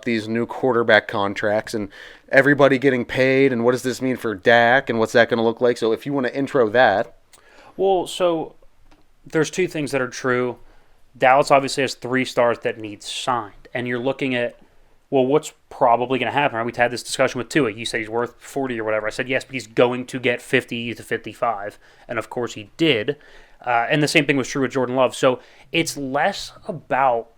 these new quarterback contracts and everybody getting paid, and what does this mean for Dak, and what's that going to look like? So if you want to intro that. Well, so there's two things that are true. Dallas obviously has 3 stars that need signed, and you're looking at, well, what's probably going to happen? Right? We've had this discussion with Tua. You said he's worth 40 or whatever. I said yes, but he's going to get 50 to 55, and of course he did. And the same thing was true with Jordan Love. So it's less about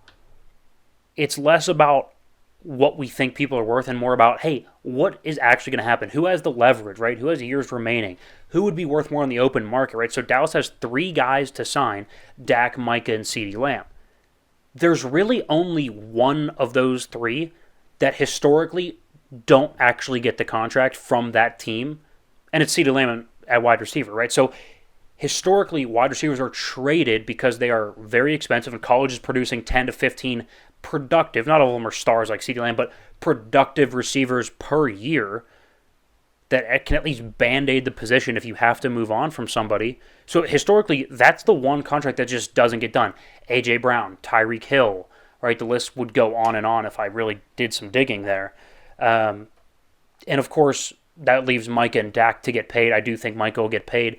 what we think people are worth and more about, hey, what is actually going to happen? Who has the leverage, right? Who has years remaining? Who would be worth more on the open market, right? So Dallas has 3 guys to sign: Dak, Micah, and CeeDee Lamb. There's really only one of those 3 that historically don't actually get the contract from that team, and it's CeeDee Lamb at wide receiver, right? So historically, wide receivers are traded because they are very expensive, and college is producing 10 to 15 productive, not all of them are stars like CeeDee Lamb, but productive receivers per year that can at least band-aid the position if you have to move on from somebody. So historically, that's the one contract that just doesn't get done. A.J. Brown, Tyreek Hill, right? The list would go on if I really did some digging there. And of course, that leaves Micah and Dak to get paid. I do think Micah will get paid.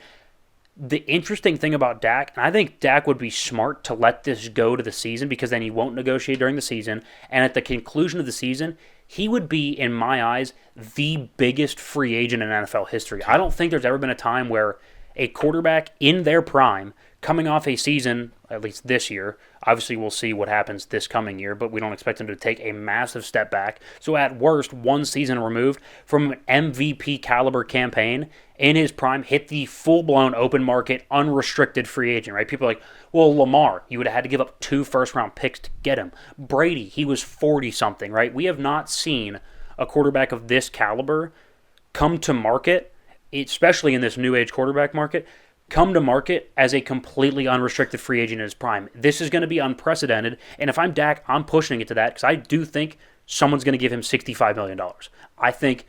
The interesting thing about Dak, and I think Dak would be smart to let this go to the season because then he won't negotiate during the season. And at the conclusion of the season, he would be, in my eyes, the biggest free agent in NFL history. I don't think there's ever been a time where a quarterback in their prime, coming off a season, at least this year, obviously we'll see what happens this coming year, but we don't expect him to take a massive step back. So at worst, 1 season removed from an MVP caliber campaign, in his prime, hit the full-blown open market, unrestricted free agent, right? People are like, well, Lamar, you would have had to give up 2 first-round picks to get him. Brady, he was 40-something, right? We have not seen a quarterback of this caliber come to market, especially in this new age quarterback market, come to market as a completely unrestricted free agent in his prime. This is going to be unprecedented, and if I'm Dak, I'm pushing it to that because I do think someone's going to give him $65 million. I think,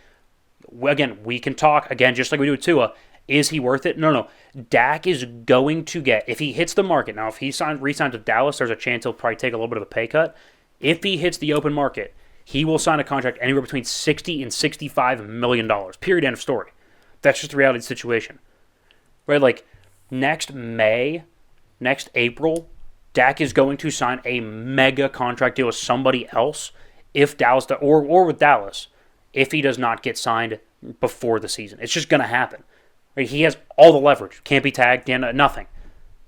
again, we can talk, again, just like we do with Tua, is he worth it? No. Dak is going to get, if he hits the market, now if he re-signs with Dallas, there's a chance he'll probably take a little bit of a pay cut. If he hits the open market, he will sign a contract anywhere between $60 and $65 million. Period, end of story. That's just the reality of the situation. Right, like, next April, Dak is going to sign a mega contract deal with somebody else if Dallas, or with Dallas, if he does not get signed before the season. It's just going to happen. Right? He has all the leverage. Can't be tagged, nothing.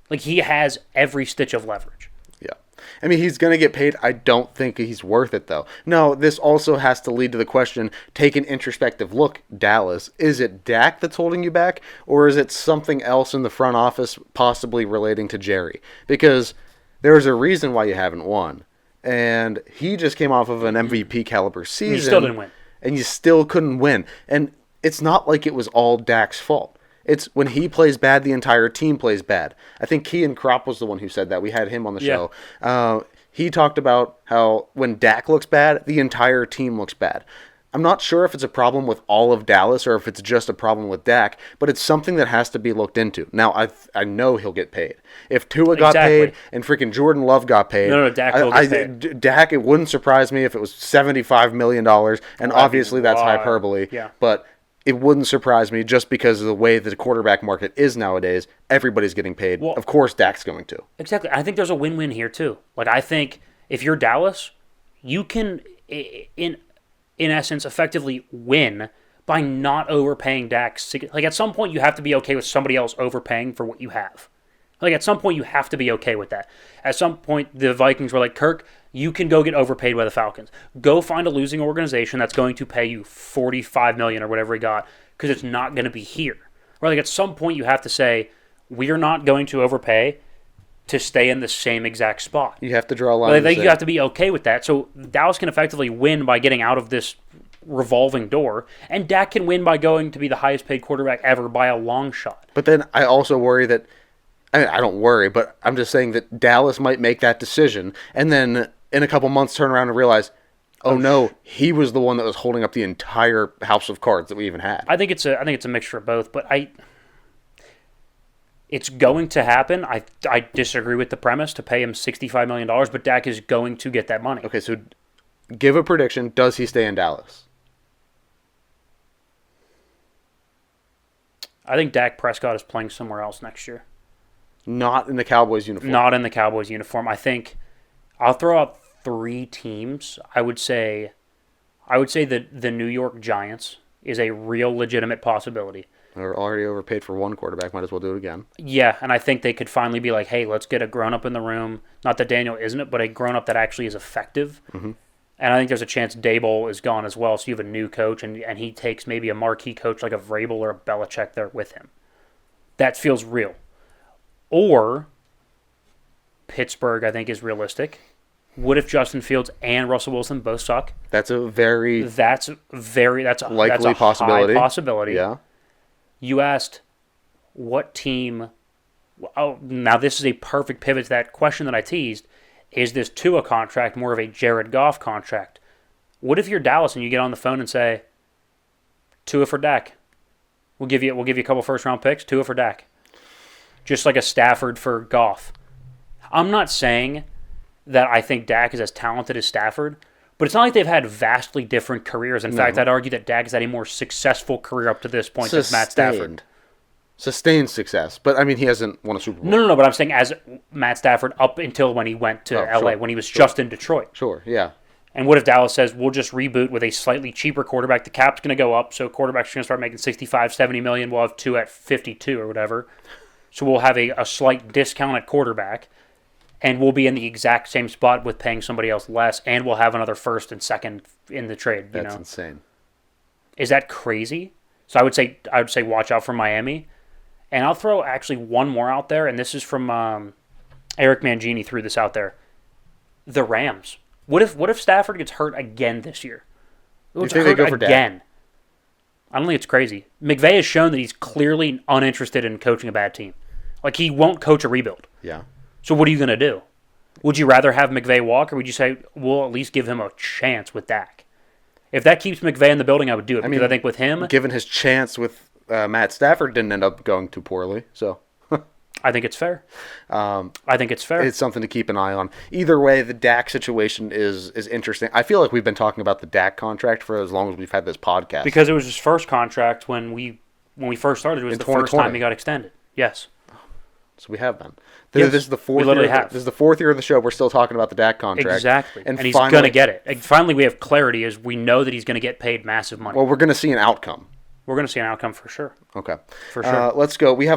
Like, he has every stitch of leverage. Yeah. I mean, he's going to get paid. I don't think he's worth it, though. No, this also has to lead to the question, take an introspective look, Dallas. Is it Dak that's holding you back, or is it something else in the front office possibly relating to Jerry? Because there's a reason why you haven't won. And he just came off of an MVP caliber season. You still didn't win. And you still couldn't win. And it's not like it was all Dak's fault. It's when he plays bad, the entire team plays bad. I think Kean Kropp was the one who said that. We had him on the show. He talked about how when Dak looks bad, the entire team looks bad. I'm not sure if it's a problem with all of Dallas or if it's just a problem with Dak, but it's something that has to be looked into. Now, I know he'll get paid. If Tua got paid and freaking Jordan Love got paid, Dak will get paid. Dak, it wouldn't surprise me if it was $75 million, and obviously that's hyperbole, but it wouldn't surprise me just because of the way that the quarterback market is nowadays. Everybody's getting paid. Well, of course, Dak's going to. Exactly. I think there's a win-win here, too. Like, I think if you're Dallas, you can, in essence, effectively win by not overpaying Dak. Like, at some point, you have to be okay with somebody else overpaying for what you have. Like, at some point, you have to be okay with that. At some point, the Vikings were like, Kirk, you can go get overpaid by the Falcons. Go find a losing organization that's going to pay you $45 million or whatever he got, because it's not going to be here. Or like, at some point, you have to say, we're not going to overpay to stay in the same exact spot. You have to draw a line. Like, you have to be okay with that. So Dallas can effectively win by getting out of this revolving door, and Dak can win by going to be the highest paid quarterback ever by a long shot. But then I also worry that, I don't worry, but I'm just saying that Dallas might make that decision and then in a couple months turn around and realize, oh no, he was the one that was holding up the entire house of cards that we even had. I think it's a mixture of both, but it's going to happen. I disagree with the premise to pay him $65 million, but Dak is going to get that money. Okay, so Give a prediction. Does he stay in Dallas? I think Dak Prescott is playing somewhere else next year. Not in the Cowboys uniform. Not in the Cowboys uniform. I think I'll throw out 3 teams. I would say that the New York Giants is a real legitimate possibility. They're already overpaid for one quarterback. Might as well do it again. Yeah, and I think they could finally be like, hey, let's get a grown-up in the room. Not that Daniel isn't it, but a grown-up that actually is effective. Mm-hmm. And I think there's a chance Daboll is gone as well, so you have a new coach, and he takes maybe a marquee coach like a Vrabel or a Belichick there with him. That feels real. Or Pittsburgh, I think, is realistic. What if Justin Fields and Russell Wilson both suck? That's a very likely possibility. High possibility. Yeah. You asked what team. Oh, now this is a perfect pivot to that question that I teased. Is this Tua contract more of a Jared Goff contract? What if you're Dallas and you get on the phone and say, Tua for Dak? We'll give you a couple first round picks. Tua for Dak. Just like a Stafford for Goff. I'm not saying that I think Dak is as talented as Stafford, but it's not like they've had vastly different careers. In fact, I'd argue that Dak has had a more successful career up to this point than Matt Stafford. Sustained success, but I mean, he hasn't won a Super Bowl. No, but I'm saying as Matt Stafford up until when he went to LA, when he was just in Detroit. Sure, yeah. And what if Dallas says, we'll just reboot with a slightly cheaper quarterback? The cap's going to go up, so quarterbacks are going to start making $65, $70 million. We'll have 2 at 52 or whatever. So we'll have a slight discount at quarterback, and we'll be in the exact same spot with paying somebody else less, and we'll have another first and second in the trade. That's insane. Is that crazy? So I would say watch out for Miami. And I'll throw actually one more out there, and this is from Eric Mangini threw this out there. The Rams. What if Stafford gets hurt again this year? You think they go for again? Dak? I don't think it's crazy. McVay has shown that he's clearly uninterested in coaching a bad team. Like, he won't coach a rebuild. Yeah. So what are you going to do? Would you rather have McVay walk, or would you say, we'll at least give him a chance with Dak? If that keeps McVay in the building, I would do it. Because I think with him... Given his chance with Matt Stafford didn't end up going too poorly, so... I think it's fair. It's something to keep an eye on. Either way, the Dak situation is interesting. I feel like we've been talking about the Dak contract for as long as we've had this podcast. Because it was his first contract when we first started. It was the first time he got extended. Yes. So we have been. Yes, this is the fourth. We literally year, have. This is the 4th year of the show. We're still talking about the Dak contract. Exactly. And he's going to get it. And finally, we have clarity as we know that he's going to get paid massive money. Well, we're going to see an outcome. We're going to see an outcome for sure. Okay. For sure. Let's go. We have